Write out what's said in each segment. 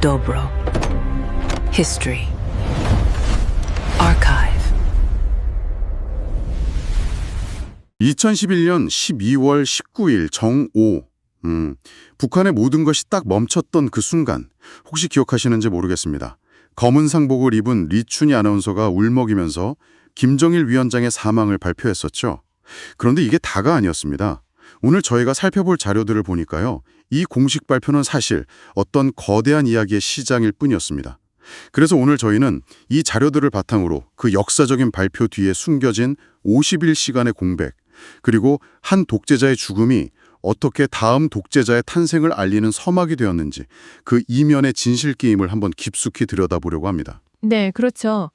Dobro. History. Archive. 2011년 12월 19일 정오. 북한의 모든 것이 딱 멈췄던 그 순간, 혹시 기억하시는지 모르겠습니다. 검은 상복을 입은 리춘희 아나운서가 울먹이면서 김정일 위원장의 사망을 발표했었죠. 그런데 이게 다가 아니었습니다. 오늘 저희가 살펴볼 자료들을 보니까요, 이 공식 발표는 사실 어떤 거대한 이야기의 시작일 뿐이었습니다. 그래서 오늘 저희는 이 자료들을 바탕으로 그 역사적인 발표 뒤에 숨겨진 51시간의 공백, 그리고 한 독재자의 죽음이 어떻게 다음 독재자의 탄생을 알리는 서막이 되었는지, 그 이면의 진실 게임을 한번 깊숙이 들여다보려고 합니다. 네, 그렇죠.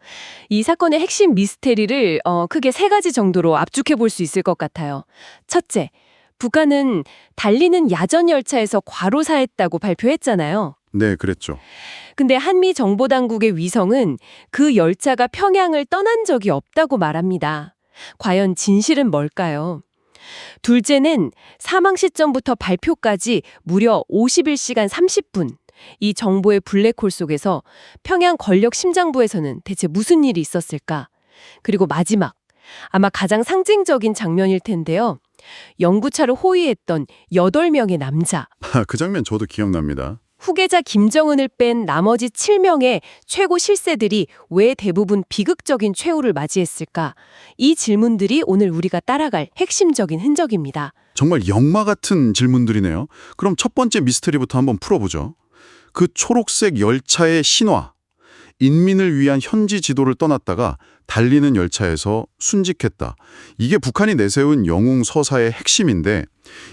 이 사건의 핵심 미스테리를 크게 세 가지 정도로 압축해 볼 수 있을 것 같아요. 첫째, 북한은 달리는 야전 열차에서 과로사했다고 발표했잖아요. 네, 그랬죠. 근데 한미 정보당국의 위성은 그 열차가 평양을 떠난 적이 없다고 말합니다. 과연 진실은 뭘까요? 둘째는 사망 시점부터 발표까지 무려 51시간 30분. 이 정보의 블랙홀 속에서 평양 권력 심장부에서는 대체 무슨 일이 있었을까? 그리고 마지막, 아마 가장 상징적인 장면일 텐데요. 연구차를 호위했던 8명의 남자. 그 장면 저도 기억납니다. 후계자 김정은을 뺀 나머지 7명의 최고 실세들이 왜 대부분 비극적인 최후를 맞이했을까? 이 질문들이 오늘 우리가 따라갈 핵심적인 흔적입니다. 정말 영화 같은 질문들이네요. 그럼 첫 번째 미스터리부터 한번 풀어보죠. 그 초록색 열차의 신화, 인민을 위한 현지 지도를 떠났다가 달리는 열차에서 순직했다. 이게 북한이 내세운 영웅 서사의 핵심인데,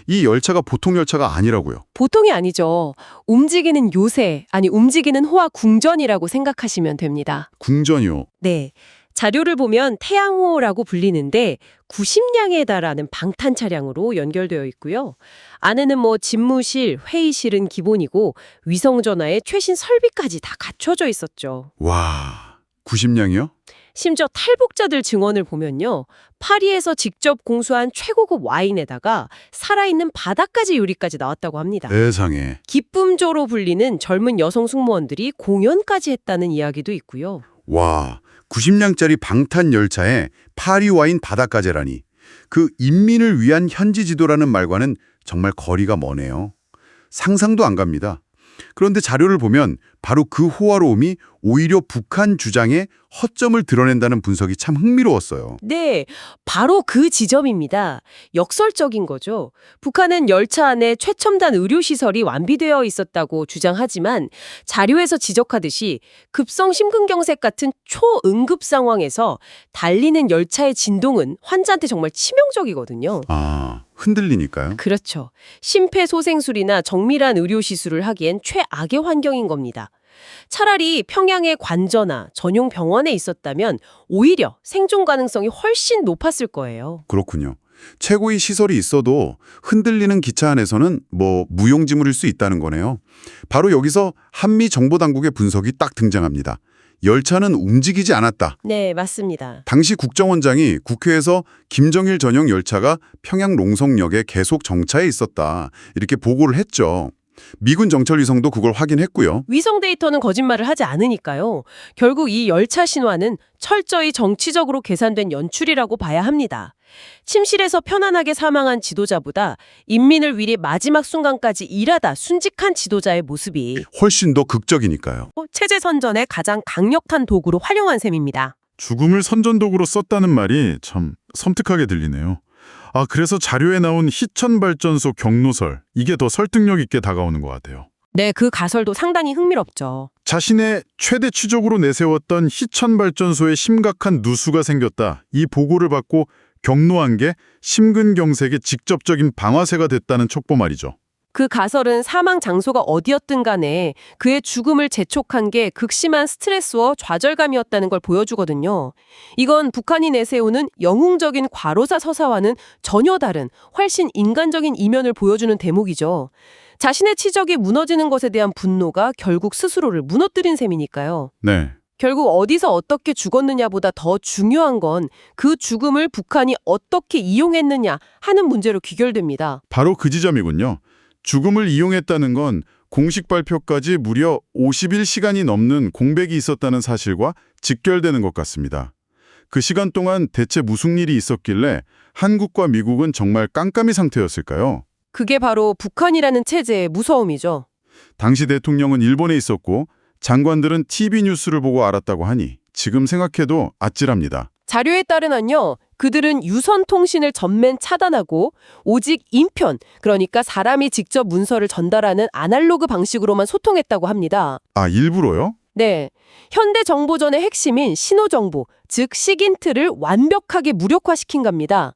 이 열차가 보통 열차가 아니라고요. 보통이 아니죠. 움직이는 요새, 아니 움직이는 호화 궁전이라고 생각하시면 됩니다. 궁전이요. 네. 자료를 보면 태양호라고 불리는데 90량에 달하는 방탄 차량으로 연결되어 있고요. 안에는 집무실, 회의실은 기본이고 위성전화에 최신 설비까지 다 갖춰져 있었죠. 와, 90량이요? 심지어 탈북자들 증언을 보면요. 파리에서 직접 공수한 최고급 와인에다가 살아있는 바다까지 요리까지 나왔다고 합니다. 세상에. 기쁨조로 불리는 젊은 여성 승무원들이 공연까지 했다는 이야기도 있고요. 와, 90량짜리 방탄 열차에 파리 와인 바다까지라니. 그 인민을 위한 현지 지도라는 말과는 정말 거리가 머네요. 상상도 안 갑니다. 그런데 자료를 보면 바로 그 호화로움이 오히려 북한 주장의 허점을 드러낸다는 분석이 참 흥미로웠어요. 네, 바로 그 지점입니다. 역설적인 거죠. 북한은 열차 안에 최첨단 의료시설이 완비되어 있었다고 주장하지만 자료에서 지적하듯이 급성 심근경색 같은 초응급 상황에서 달리는 열차의 진동은 환자한테 정말 치명적이거든요. 아, 흔들리니까요? 그렇죠. 심폐소생술이나 정밀한 의료시술을 하기엔 최악의 환경인 겁니다. 차라리 평양의 관저나 전용 병원에 있었다면 오히려 생존 가능성이 훨씬 높았을 거예요. 그렇군요. 최고의 시설이 있어도 흔들리는 기차 안에서는 무용지물일 수 있다는 거네요. 바로 여기서 한미 정보당국의 분석이 딱 등장합니다. 열차는 움직이지 않았다. 네, 맞습니다. 당시 국정원장이 국회에서 김정일 전용 열차가 평양 롱성역에 계속 정차해 있었다, 이렇게 보고를 했죠. 미군 정찰위성도 그걸 확인했고요. 위성 데이터는 거짓말을 하지 않으니까요. 결국 이 열차 신화는 철저히 정치적으로 계산된 연출이라고 봐야 합니다. 침실에서 편안하게 사망한 지도자보다 인민을 위해 마지막 순간까지 일하다 순직한 지도자의 모습이 훨씬 더 극적이니까요. 체제 선전의 가장 강력한 도구로 활용한 셈입니다. 죽음을 선전도구로 썼다는 말이 참 섬뜩하게 들리네요. 그래서 자료에 나온 희천발전소 경로설, 이게 더 설득력 있게 다가오는 것 같아요. 네, 그 가설도 상당히 흥미롭죠. 자신의 최대 추적으로 내세웠던 희천발전소에 심각한 누수가 생겼다. 이 보고를 받고 경로한 게 심근경색의 직접적인 방아쇠가 됐다는 촉보 말이죠. 그 가설은 사망 장소가 어디였든 간에 그의 죽음을 재촉한 게 극심한 스트레스와 좌절감이었다는 걸 보여주거든요. 이건 북한이 내세우는 영웅적인 과로사 서사와는 전혀 다른 훨씬 인간적인 이면을 보여주는 대목이죠. 자신의 치적이 무너지는 것에 대한 분노가 결국 스스로를 무너뜨린 셈이니까요. 네. 결국 어디서 어떻게 죽었느냐보다 더 중요한 건 그 죽음을 북한이 어떻게 이용했느냐 하는 문제로 귀결됩니다. 바로 그 지점이군요. 죽음을 이용했다는 건 공식 발표까지 무려 51시간이 넘는 공백이 있었다는 사실과 직결되는 것 같습니다. 그 시간 동안 대체 무슨 일이 있었길래 한국과 미국은 정말 깜깜이 상태였을까요? 그게 바로 북한이라는 체제의 무서움이죠. 당시 대통령은 일본에 있었고 장관들은 TV 뉴스를 보고 알았다고 하니 지금 생각해도 아찔합니다. 자료에 따르면요, 그들은 유선 통신을 전면 차단하고 오직 인편, 그러니까 사람이 직접 문서를 전달하는 아날로그 방식으로만 소통했다고 합니다. 아, 일부러요? 네, 현대 정보전의 핵심인 신호정보, 즉 시긴트를 완벽하게 무력화시킨 겁니다.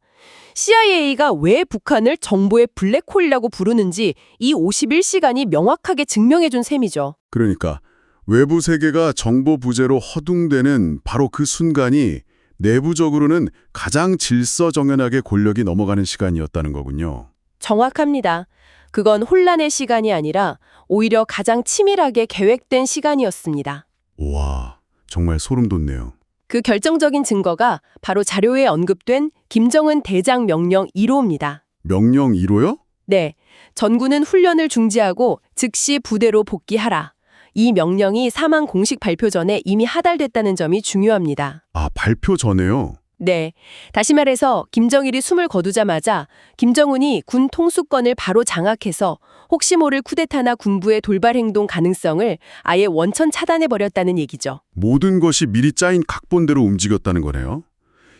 CIA가 왜 북한을 정보의 블랙홀이라고 부르는지 이 51시간이 명확하게 증명해준 셈이죠. 그러니까 외부 세계가 정보 부재로 허둥대는 바로 그 순간이 내부적으로는 가장 질서정연하게 권력이 넘어가는 시간이었다는 거군요. 정확합니다. 그건 혼란의 시간이 아니라 오히려 가장 치밀하게 계획된 시간이었습니다. 와, 정말 소름 돋네요. 그 결정적인 증거가 바로 자료에 언급된 김정은 대장 명령 1호입니다. 명령 1호요? 네, 전군은 훈련을 중지하고 즉시 부대로 복귀하라. 이 명령이 사망 공식 발표 전에 이미 하달됐다는 점이 중요합니다. 아, 발표 전에요? 네, 다시 말해서 김정일이 숨을 거두자마자 김정은이 군 통수권을 바로 장악해서 혹시 모를 쿠데타나 군부의 돌발 행동 가능성을 아예 원천 차단해버렸다는 얘기죠. 모든 것이 미리 짜인 각본대로 움직였다는 거네요.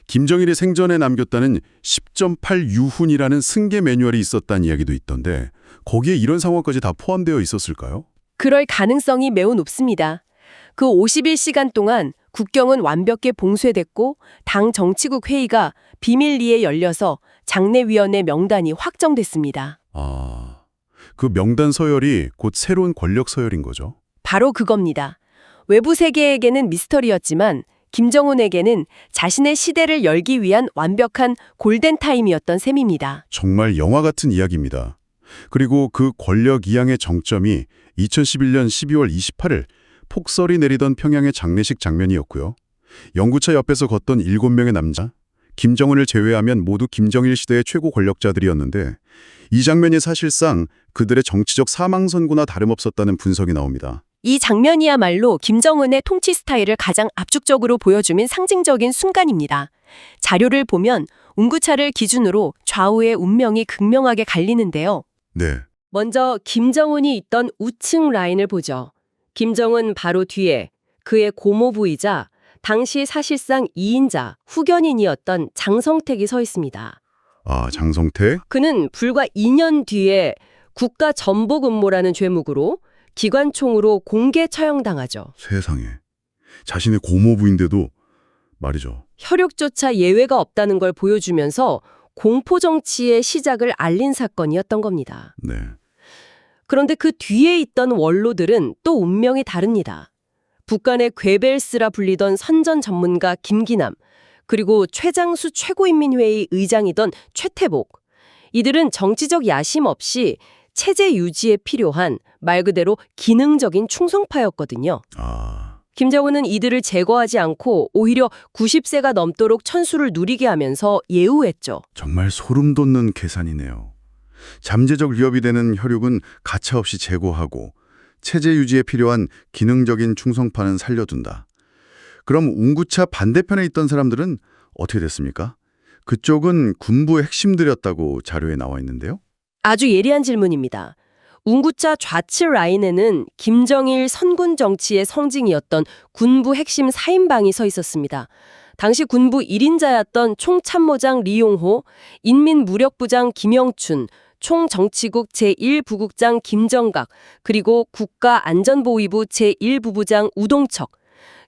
김정일이 생전에 남겼다는 10.8 유훈이라는 승계 매뉴얼이 있었다는 이야기도 있던데 거기에 이런 상황까지 다 포함되어 있었을까요? 그럴 가능성이 매우 높습니다. 그 51시간 동안 국경은 완벽히 봉쇄됐고 당 정치국 회의가 비밀리에 열려서 장내위원회 명단이 확정됐습니다. 아, 그 명단 서열이 곧 새로운 권력 서열인 거죠. 바로 그겁니다. 외부 세계에게는 미스터리였지만 김정은에게는 자신의 시대를 열기 위한 완벽한 골든타임이었던 셈입니다. 정말 영화 같은 이야기입니다. 그리고 그 권력 이양의 정점이 2011년 12월 28일 폭설이 내리던 평양의 장례식 장면이었고요. 연구차 옆에서 걷던 7명의 남자, 김정은을 제외하면 모두 김정일 시대의 최고 권력자들이었는데 이 장면이 사실상 그들의 정치적 사망선고나 다름없었다는 분석이 나옵니다. 이 장면이야말로 김정은의 통치 스타일을 가장 압축적으로 보여주는 상징적인 순간입니다. 자료를 보면 운구차를 기준으로 좌우의 운명이 극명하게 갈리는데요. 네. 먼저 김정은이 있던 우측 라인을 보죠. 김정은 바로 뒤에 그의 고모부이자 당시 사실상 2인자 후견인이었던 장성택이 서 있습니다. 아, 장성택? 그는 불과 2년 뒤에 국가전복음모라는 죄목으로 기관총으로 공개 처형당하죠. 세상에. 자신의 고모부인데도 말이죠. 혈육조차 예외가 없다는 걸 보여주면서 공포정치의 시작을 알린 사건이었던 겁니다. 네. 그런데 그 뒤에 있던 원로들은 또 운명이 다릅니다. 북한의 괴벨스라 불리던 선전 전문가 김기남, 그리고 최장수 최고인민회의 의장이던 최태복. 이들은 정치적 야심 없이 체제 유지에 필요한 말 그대로 기능적인 충성파였거든요. 아, 김정은은 이들을 제거하지 않고 오히려 90세가 넘도록 천수를 누리게 하면서 예우했죠. 정말 소름 돋는 계산이네요. 잠재적 위협이 되는 혈육은 가차없이 제거하고 체제 유지에 필요한 기능적인 충성파는 살려둔다. 그럼 운구차 반대편에 있던 사람들은 어떻게 됐습니까? 그쪽은 군부의 핵심들이었다고 자료에 나와 있는데요. 아주 예리한 질문입니다. 운구차 좌측 라인에는 김정일 선군 정치의 성징이었던 군부 핵심 4인방이 서 있었습니다. 당시 군부 1인자였던 총참모장 리용호, 인민무력부장 김영춘, 총정치국 제1부국장 김정각, 그리고 국가안전보위부 제1부부장 우동척.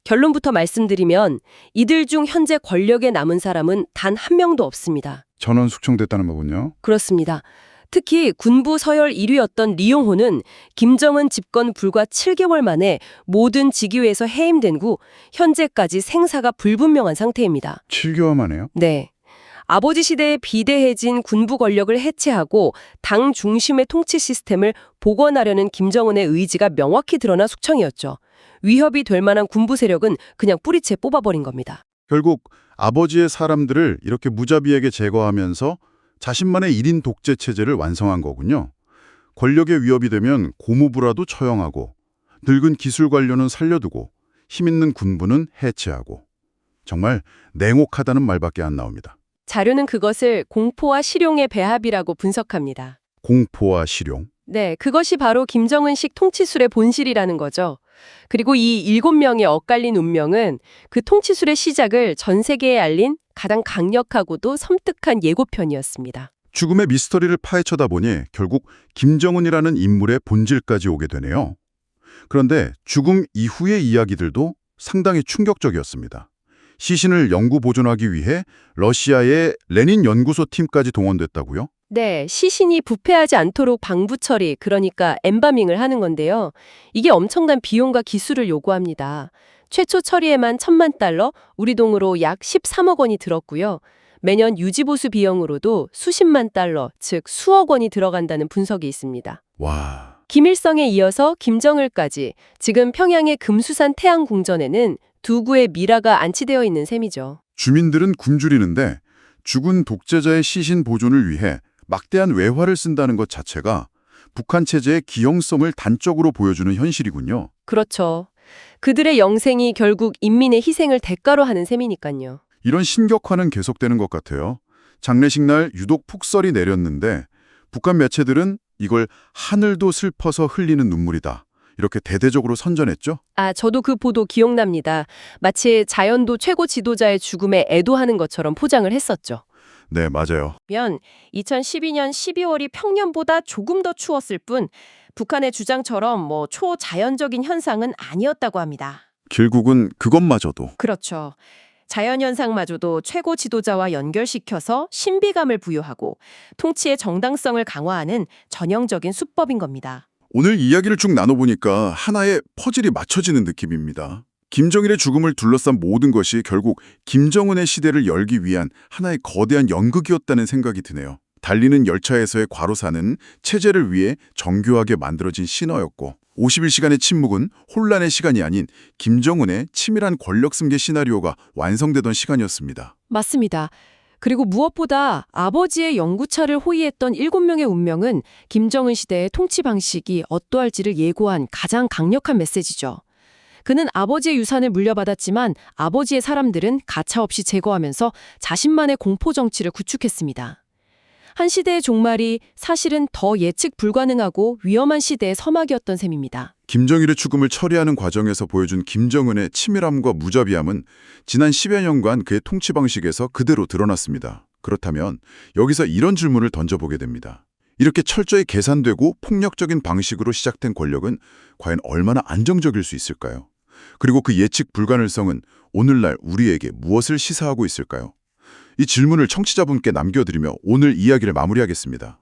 결론부터 말씀드리면 이들 중 현재 권력에 남은 사람은 단 한 명도 없습니다. 전원 숙청됐다는 거군요. 그렇습니다. 특히 군부 서열 1위였던 리용호는 김정은 집권 불과 7개월 만에 모든 직위에서 해임된 후 현재까지 생사가 불분명한 상태입니다. 7개월 만에요? 네. 아버지 시대에 비대해진 군부 권력을 해체하고 당 중심의 통치 시스템을 복원하려는 김정은의 의지가 명확히 드러난 숙청이었죠. 위협이 될 만한 군부 세력은 그냥 뿌리채 뽑아버린 겁니다. 결국 아버지의 사람들을 이렇게 무자비하게 제거하면서 자신만의 1인 독재 체제를 완성한 거군요. 권력의 위협이 되면 고무부라도 처형하고 늙은 기술 관료는 살려두고 힘있는 군부는 해체하고 정말 냉혹하다는 말밖에 안 나옵니다. 자료는 그것을 공포와 실용의 배합이라고 분석합니다. 공포와 실용. 네, 그것이 바로 김정은식 통치술의 본질이라는 거죠. 그리고 이 7명의 엇갈린 운명은 그 통치술의 시작을 전 세계에 알린 가장 강력하고도 섬뜩한 예고편이었습니다. 죽음의 미스터리를 파헤쳐다 보니 결국 김정은이라는 인물의 본질까지 오게 되네요. 그런데 죽음 이후의 이야기들도 상당히 충격적이었습니다. 시신을 연구 보존하기 위해 러시아의 레닌 연구소 팀까지 동원됐다고요? 네, 시신이 부패하지 않도록 방부 처리, 그러니까 엠바밍을 하는 건데요. 이게 엄청난 비용과 기술을 요구합니다. 최초 처리에만 1,000만 달러, 우리 돈으로 약 13억 원이 들었고요. 매년 유지보수 비용으로도 수십만 달러, 즉 수억 원이 들어간다는 분석이 있습니다. 와, 김일성에 이어서 김정을까지 지금 평양의 금수산 태양궁전에는 두 구의 미라가 안치되어 있는 셈이죠. 주민들은 굶주리는데 죽은 독재자의 시신 보존을 위해 막대한 외화를 쓴다는 것 자체가 북한 체제의 기형성을 단적으로 보여주는 현실이군요. 그렇죠. 그들의 영생이 결국 인민의 희생을 대가로 하는 셈이니까요. 이런 신격화는 계속되는 것 같아요. 장례식 날 유독 폭설이 내렸는데 북한 매체들은 이걸 하늘도 슬퍼서 흘리는 눈물이다. 이렇게 대대적으로 선전했죠. 저도 그 보도 기억납니다. 마치 자연도 최고 지도자의 죽음에 애도하는 것처럼 포장을 했었죠. 네, 맞아요. 2012년 12월이 평년보다 조금 더 추웠을 뿐 북한의 주장처럼 초자연적인 현상은 아니었다고 합니다. 결국은 그것마저도. 그렇죠. 자연현상마저도 최고 지도자와 연결시켜서 신비감을 부여하고 통치의 정당성을 강화하는 전형적인 수법인 겁니다. 오늘 이야기를 쭉 나눠보니까 하나의 퍼즐이 맞춰지는 느낌입니다. 김정일의 죽음을 둘러싼 모든 것이 결국 김정은의 시대를 열기 위한 하나의 거대한 연극이었다는 생각이 드네요. 달리는 열차에서의 과로사는 체제를 위해 정교하게 만들어진 신화였고 51시간의 침묵은 혼란의 시간이 아닌 김정은의 치밀한 권력 승계 시나리오가 완성되던 시간이었습니다. 맞습니다. 그리고 무엇보다 아버지의 연구차를 호위했던 7명의 운명은 김정은 시대의 통치 방식이 어떠할지를 예고한 가장 강력한 메시지죠. 그는 아버지의 유산을 물려받았지만 아버지의 사람들은 가차없이 제거하면서 자신만의 공포 정치를 구축했습니다. 한 시대의 종말이 사실은 더 예측 불가능하고 위험한 시대의 서막이었던 셈입니다. 김정일의 죽음을 처리하는 과정에서 보여준 김정은의 치밀함과 무자비함은 지난 10여 년간 그의 통치 방식에서 그대로 드러났습니다. 그렇다면 여기서 이런 질문을 던져보게 됩니다. 이렇게 철저히 계산되고 폭력적인 방식으로 시작된 권력은 과연 얼마나 안정적일 수 있을까요? 그리고 그 예측 불가능성은 오늘날 우리에게 무엇을 시사하고 있을까요? 이 질문을 청취자분께 남겨드리며 오늘 이야기를 마무리하겠습니다.